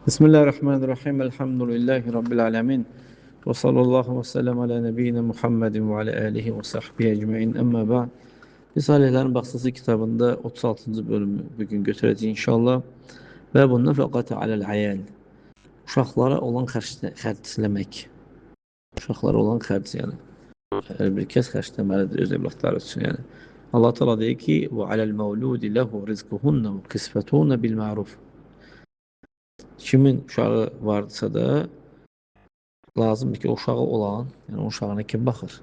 Bismillahirrahmanirrahim. Elhamdülillahi Rabbil alemin. Ve sallallahu ve sellem ala nebiyyina Muhammedin ve ala alihi ve sahbihi ecmaîn. Amma ba'd. Risalelerin Bahsası kitabında 36. bölümü bugün götürəcəyik inşallah. Və bundan fəqat aləl ayəl. Uşaqlara olan xərcləmək. Uşaqlara olan xərc, yəni. Hər bir kəs xərcləməlidir öz evlatları üçün, yəni. Allah Teala deyir ki: "Və aləl mevludi lehu rizquhunna və qisfetunna bil ma'ruf." Kimin uşağı varsa da lazımdır ki, o uşağı olan, yəni o uşağına kim baxır?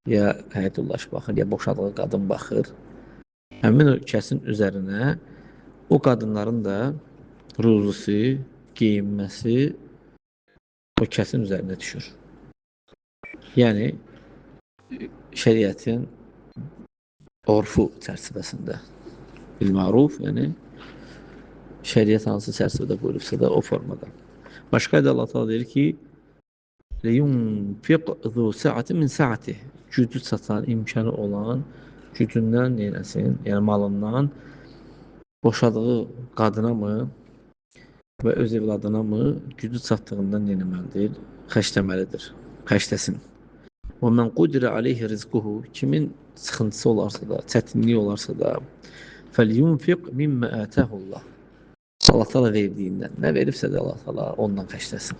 Ya həyat yoldaşı baxır, ya boşadığı qadın baxır. Həmin o kəsin üzərinə o qadınların da ruzusu, geyinməsi o kəsin üzərinə düşür. Yəni, şəriətin orfu çərçivəsində. Bil-ma'ruf, yəni şəriət hansı çərçivədə buyurubsa da o formada. Başqa da Allah Teala deyir ki: "Liyunfiq zu sa'atin min sa'atihi." Gücü çatan, imkanı olan gücündən neyləsin? Yəni malından boşadığı qadına mı və öz evladına mı gücü çatdığından neyləməlidir? Xərcləməlidir. Xərcləsin. Və men qudira alayhi rizquhu, kimin sıxıntısı olarsa da, çətinliyi olarsa da, felyunfiq mimma atahu Allah. Allah Teala verdiyindən, nə veribsə də Allah Teala ondan xərcləsin.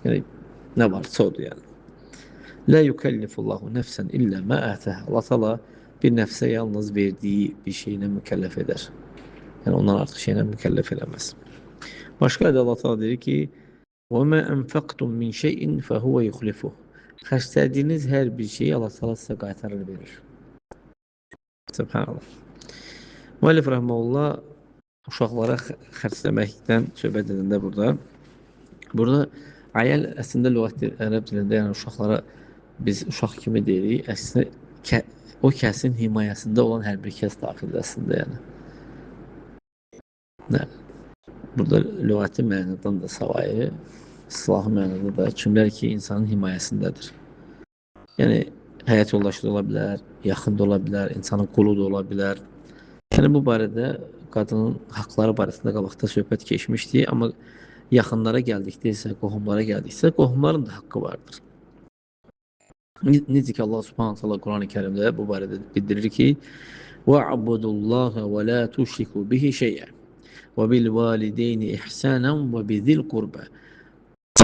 Yəni nə varsa odur yəni. La yukellifullahu nefsen illa ma ataha. Allah Teala bir nəfsə yalnız verdiyi bir şeylə mükəlləf edər. Yəni ondan artıq şeylə mükəlləf eləməz. Başqa ayədə Allah Teala deyir ki: "Və ma anfaqtum min şey'in fehuve yukhlifuh." Xərclədiyiniz hər bir şeyi Allah Teala sizə qaytarır verir. Subhanallah. Müəllif rəhməhullah uşaqlara xərcləməkdən söhbət edəndə burada ayəl əslində lüğət ərəb dilində yəni uşaqlara biz uşaq kimi deyirik. Əslində o kəsin himayəsində olan hər bir kəs daxildir əslində yəni. Nə? Burada lüğəti mənadan da savayı, silahı mənada da kimlər ki insanın himayəsindədir. Yəni həyat yoldaşı da ola bilər, yaxın da ola bilər, insanın qulu da ola bilər. Yəni bu barədə qadının haqları barəsində qabaqda söhbət keçmişdi, amma yaxınlara gəldikdə isə, qohumlara gəldiksə, qohumların da haqqı vardır. Necə ki Allah Subhanahu taala Qurani-Kərimdə bu barədə bildirir ki: "Va'budullaha və la tuşriku bihi şey'en və bil valideyni ihsanan və bizil qurba."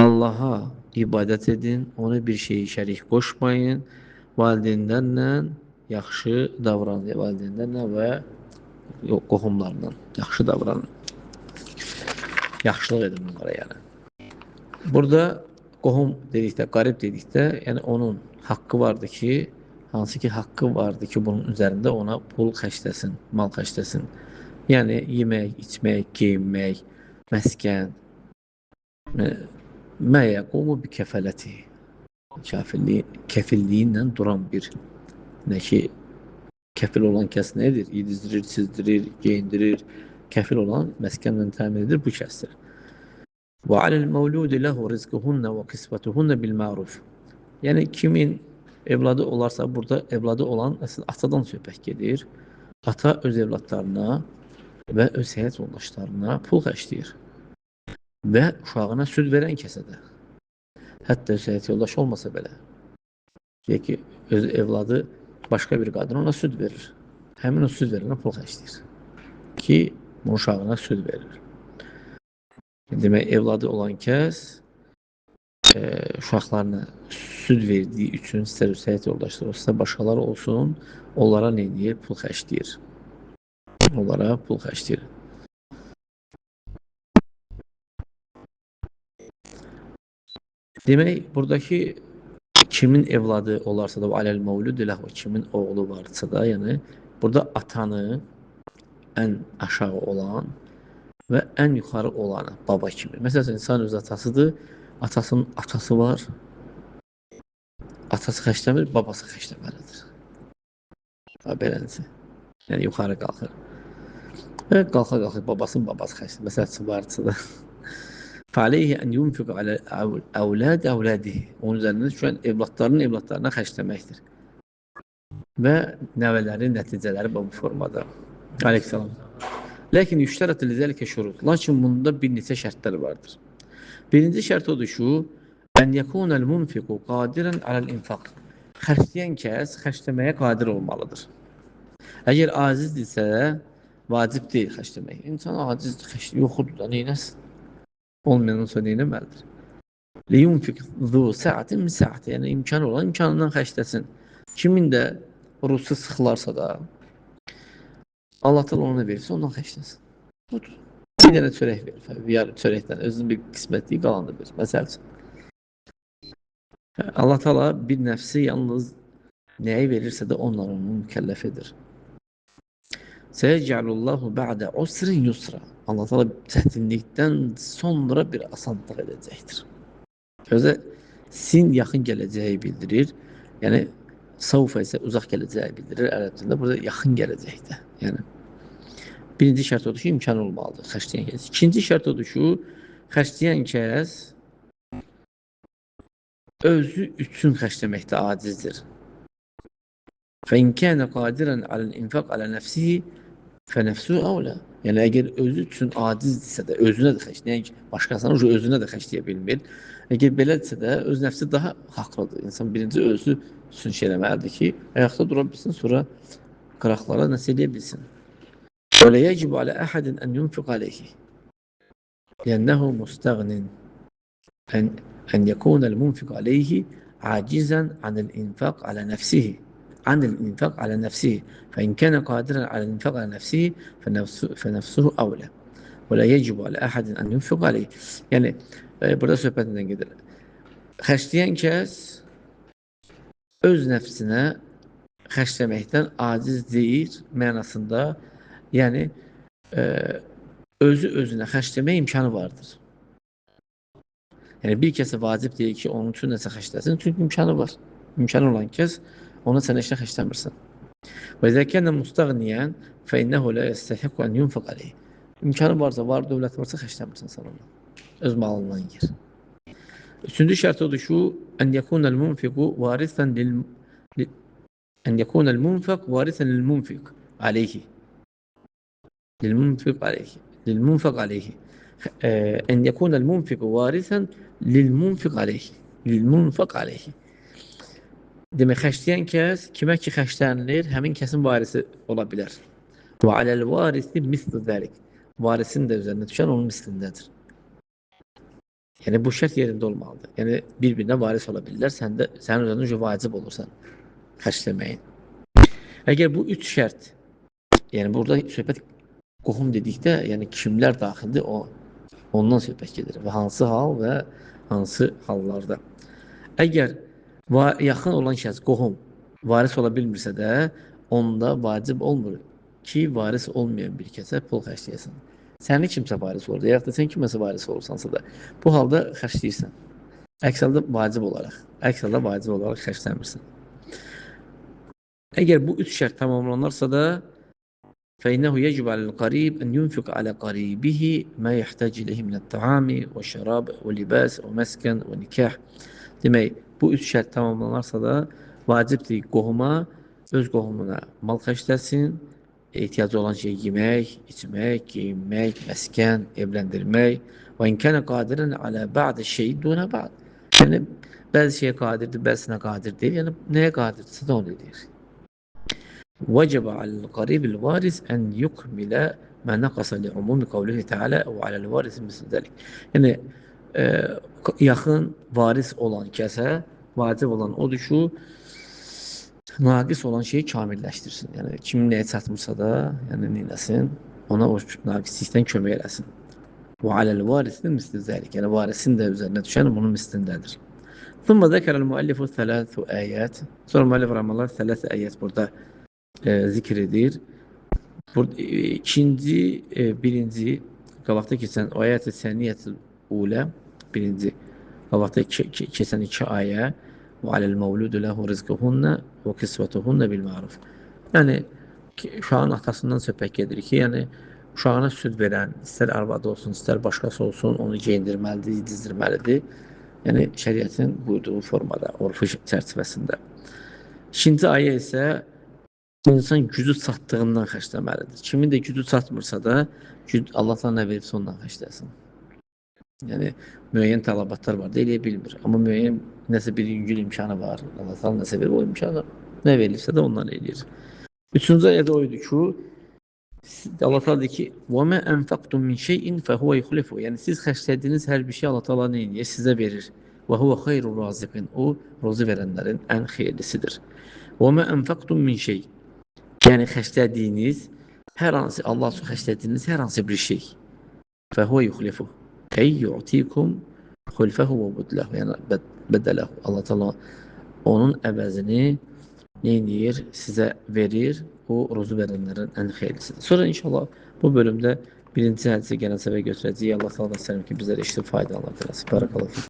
Allaha ibadət edin, ona bir şeyi şərik qoşmayın, valideynlərlə yaxşı davranın, valideynlərlə və qohumlarla yaxşı davranın. Yaxşılıq edin onlara yəni. Burada qohum dedikdə, qarib dedikdə, yəni onun haqqı vardı ki, hansı ki haqqı vardı ki, bunun üzərində ona pul xərcləsin, mal xərcləsin. Yəni yemək, içmək, geyinmək, məskən, məyaqumu bi kəfələti, kəfilliyi ilə duran bir, nə ki, kəfil olan kəs nədir? Yedizdirir, çizdirir, geyindirir. Kəfil olan məskənlə təmin edir, bu kəsdir. Və aləl mevludi lehu rizquhunna və qisvetuhunna bil ma'ruf. Yəni kimin evladı olarsa, burada evladı olan əslində atadan söhbət gedir. Ata öz evladlarına və öz həyat yoldaşlarına pul xərcləyir. Və uşağına süd verən kəsə də. Hətta öz həyat yoldaşı olmasa belə. Deyək ki, öz evladı başqa bir qadın ona süd verir. Həmin o süd verənə pul xərcləyir. Ki, uşağına süd verir. Demək, evladı olan kəs uşaqlarına süd verdiyi üçün istər öz həyat yoldaşları olsa, başqaları olsun, onlara nə edir? Pul xərcləyir. Onlara pul xərcləyir. Demək, buradakı kimin evladı olarsa da, aləl mevlud eləh, kimin oğlu varsa da, yəni, burada atanı ən aşağı olan və ən yuxarı olanı, baba kimi. Məsələn, insan öz atasıdır, atasının atası var, atası xərcləmir, babası xərcləməlidir. Beləncə, yəni yuxarı qalxır. Və qalxa-qalxır, babasının babası xərcləmir. Məsələn, varsa da. Fəleyhi ən yunfiq alə əvlədihi. Onun üzərində düşən evladlarına xərcləməkdir. Və nəvələrin nəticələri bu formada. Aleykümselam. Lakin yüştərət lizəlikə şurut. Lakin bunda bir neçə şərtlər vardır. Birinci şərt odur ki, ən yəkunəl munfiqu qadirən aləl-infaq. Xərcləyən kəs xərcləməyə qadir olmalıdır. Əgər acizdirsə, vacib deyil xərcləmək. İnsan acizdir, yoxudur da, neynəsin? Olmayandan sonra neynəməlidir? Liyunfiq zu səatin min səati. Yəni, imkanı olan imkanından xərcləsin. Kimin də ruhsu sıxılarsa da, Allah təala ona verirsə, ondan xərcləsin. Budur. Bir dənə çörək verir, bir çörəkdən özünün bir qismətliyi qalanı verir. Məsəl üçün. Allah təala bir nəfsi yalnız nəyi verirsə də onunla onu mükəlləf edir. Səyəcəlullahu ba'də usrin yusra. Allah təala çətinlikdən sonra bir asanlıq edəcəkdir. Sözə sin yaxın gələcəyi bildirir. Yəni savfa isə uzaq gələcəyi bildirir. Ərəbcədə burada yaxın gələcəkdə. Yəni birinci şərt odur ki, imkan olmalıdır xərcləyən kəs. İkinci şərt odur ki, xərcləyən kəs özü üçün xərcləməkdə acizdir. فَاِنْ كَانَ قَادِرًا عَلَى الْاِنْفَقْ عَلَى نَفْسِهِ فَنَفْسُهُ أَوْلَى. Yəni, əgər özü üçün acizdirsə də, özünə də xərcləyən, başqasının özünə də xərcləyə bilmir. Əgər belədirsə də, öz nəfsi daha haqlıdır. İnsan birinci özü üçün şey eləməlidir ki, ayaqda dura bilsin, sonra qıraqlara nəsə eləyə bilsin. وَلَا يَجِبُ عَلَى أَحَدٍ أَنْ يُنْفِقَ عَلَيْهِ لِأَنَّهُ مُسْتَغْنٍ أَنْ يَكُونَ الْمُنْفِقُ عَلَيْهِ عَاجِزًا عَنِ الْإِنْفَاقِ عَلَى نَفْسِهِ عن الإنفاق على نفسه فإن كان قادرا على الإنفاق على نفسه فنفسه أولى ولا يجب على أحد أن ينفق عليه. Yəni burada söhbətindən gedir. Xərcləyən kəs öz nəfsinə xərcləməkdən aciz deyil mənasında, yəni özü özünə xərcləmək imkanı vardır. Yəni bir kəsə vacib deyil ki, onun üçün nəsə xərcləsin, çünki imkanı var. İmkanı olan kəs ona sən işlə xərcləmirsən. Və izə kənə müstəğniyən fəinnəhu lə yəstəhiqu ən yunfiq aleyh. İmkanı varsa, var, dövlət varsa xərcləmirsən sən onu. Öz malından yer. Üçüncü şərt odur ki, ən yəkunəl munfiqu varisən lil-munfiq aleyhi. Lil-munfiq aleyhi. Lil-munfiq aleyhi. Ən yəkunəl munfiqu varisən lil-munfiq aleyhi. Lil-munfiq aleyhi. Demək, xərcləyən kəs kimə ki xərclənilir, həmin kəsin varisi ola bilər. Və aləl varisi misli zəlik. Varisin də üzərində düşən onun mislindədir. Yəni, bu şərt yerində olmalıdır. Yəni, bir-birinə varis ola bilirlər, sənin üzərində vacib olursan xərcləməyin. Əgər bu üç şərt, yəni burada söhbət qohum dedikdə, yəni kimlər daxildir, ondan söhbət gedir və hansı hal və hansı hallarda. Əgər yaxın olan şəxs, qohum, varis ola bilmirsə də, onda vacib olmur ki, varis olmayan bir kəsə pul xərcləyəsən. Səni kimsə varis olur, yaxud da sən kiməsə varis olursansa da, bu halda xərcləyirsən. Əks halda vacib olaraq xərcləmirsən. Əgər bu üç şərt tamamlanarsa da, فإنه يجب على القريب أن ينفق على قريبه ما يحتاج إليه من الطعام والشراب واللباس ومسكن ونكاح. Demək, bu üç şərt tamamlanarsa da vacibdir qohuma, öz qohumuna mal xərcləsin, ehtiyacı olan şey yemək, içmək, geyinmək, məskən, evləndirmək. Və inkənə qadirən alə bə'də şeyi dunə bə'd. Yəni, bəzi şeyə qadirdir, bəzisinə qadir deyil. Yəni, nəyə qadirdirsə də onu edir. وجب على القريب الوارث أن يكمل ما نقص لعموم قوله تعالى وعلى الوارث مثل ذلك. Yəni yaxın varis olan kəsə vacib olan odur ki, naqis olan şeyi kamilləşdirsin. Yəni kimin nəyə çatmırsa da, yəni neynəsin, ona o naqislikdən kömək eləsin. Və aləl varisin misli zəlik. Yəni varisin də üzərinə düşən bunun mislindədir. Thumma zəkərəl müəllifu thələthu ayət. Sonra müəllif rəhməllah thələthu ayət burada zikr edir. Birinci qabaqda keçən ayət-i səniyyət-ül ulə, birinci qabaqda keçən iki ayə və aləl məvludu ləhu rizquhunna və kisvətuhunna bil ma'ruf. Yəni uşağın atasından söhbət gedir ki, yəni uşağına süd verən, istər arvadı olsun, istər başqası olsun, onu geyindirməlidir, dizdirməlidir. Yəni şəriətin buyurduğu formada, orfu çərçivəsində. İkinci ayə isə İnsan gücü çatdığından xərcləməlidir. Kimin də gücü çatmırsa da, Allah sana nə verirsə ondan xərcləsin. Yəni müəyyən tələbatlar var da eləyə bilmir. Amma müəyyən nəsə bir yüngül imkanı var. Allah sana nəsə verir, o imkanı nə verilirsə də ondan eləyir. Üçüncü ayədə o idi ki, Allah Teala deyir ki: "Və mə enfaqtum min şeyin fehuve yukhlifu." Yəni siz xərclədiyiniz hər bir şey Allah Teala nə edir? Sizə verir. Və huve hayrur raziqin. O ruzi verənlərin ən xeyirlisidir. Və mə enfaqtum min şey. Yəni xərclədiyiniz hər hansı Allah üçün xərclədiyiniz hər hansı bir şey. Fehuve yukhlifu. Ey yu'tikum xulfəhu və budləhu. Yəni bədələhu. Allah Teala onun əvəzini nə edir? Sizə verir. O ruzu verənlərin ən xeyirlisidir. Sonra inşallah bu bölümdə birinci hədisə gələn səviyyə götürəcəyik. Allah Teala istəyirəm ki, bizlərə işdə faydalanır. Barakallahu.